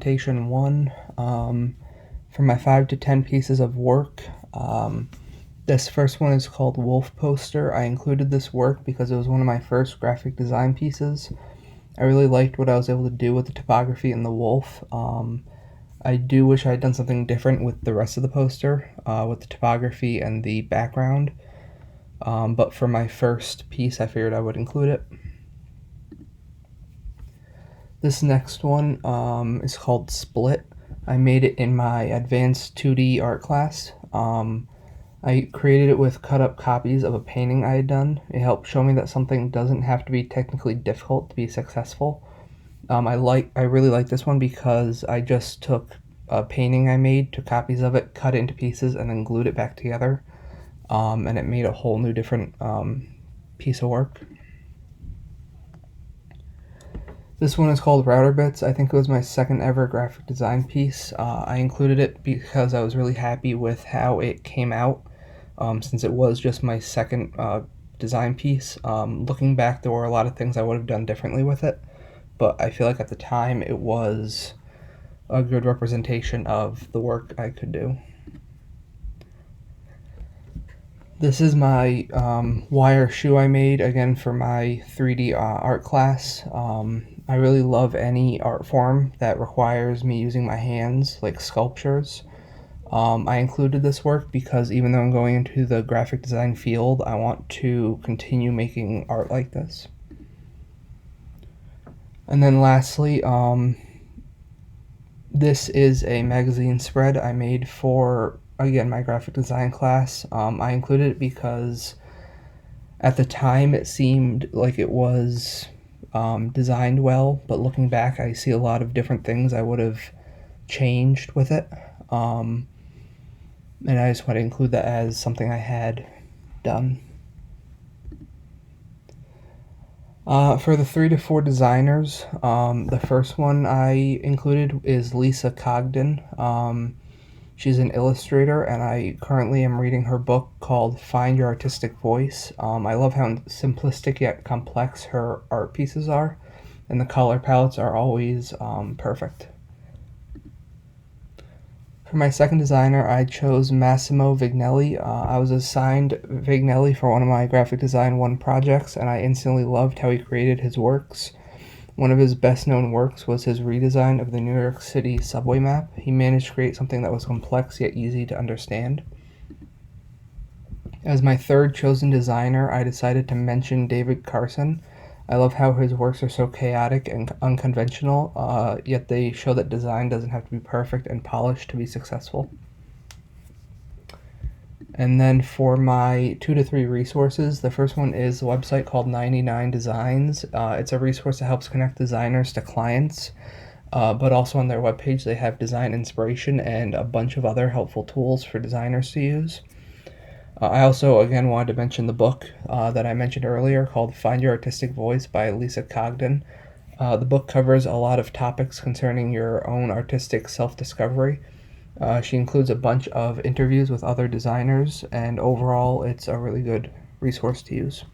Presentation 1 for my 5 to 10 pieces of work. This first one is called Wolf Poster. I included this work because it was one of my first graphic design pieces. I really liked what I was able to do with the typography and the wolf. I do wish I had done something different with the rest of the poster, with the typography and the background. But for my first piece, I figured I would include it. This next one is called Split. I made it in my advanced 2D art class. I created it with cut up copies of a painting I had done. It helped show me that something doesn't have to be technically difficult to be successful. I really like this one because I just took a painting I made, took copies of it, cut it into pieces, and then glued it back together. And it made a whole new different piece of work. This one is called Router Bits. I think it was my second ever graphic design piece. I included it because I was really happy with how it came out, since it was just my second design piece. Looking back, there were a lot of things I would have done differently with it, but I feel like at the time it was a good representation of the work I could do. This is my wire shoe I made, again, for my 3D art class. I really love any art form that requires me using my hands, like sculptures. I included this work because even though I'm going into the graphic design field, I want to continue making art like this. And then lastly, this is a magazine spread I made for, again, my graphic design class. I included it because at the time it seemed like it was designed well, but looking back I see a lot of different things I would have changed with it. And I just want to include that as something I had done. For the 3 to 4 designers, the first one I included is Lisa Cogden. She's an illustrator, and I currently am reading her book called Find Your Artistic Voice. I love how simplistic yet complex her art pieces are, and the color palettes are always perfect. For my second designer, I chose Massimo Vignelli. I was assigned Vignelli for one of my Graphic Design 1 projects, and I instantly loved how he created his works. One of his best-known works was his redesign of the New York City subway map. He managed to create something that was complex yet easy to understand. As my third chosen designer, I decided to mention David Carson. I love how his works are so chaotic and unconventional, yet they show that design doesn't have to be perfect and polished to be successful. And then for my 2 to 3 resources, the first one is a website called 99 Designs. It's a resource that helps connect designers to clients, but also on their webpage they have design inspiration and a bunch of other helpful tools for designers to use. I also, again, wanted to mention the book that I mentioned earlier called Find Your Artistic Voice by Lisa Cogden. The book covers a lot of topics concerning your own artistic self-discovery. She includes a bunch of interviews with other designers, and overall it's a really good resource to use.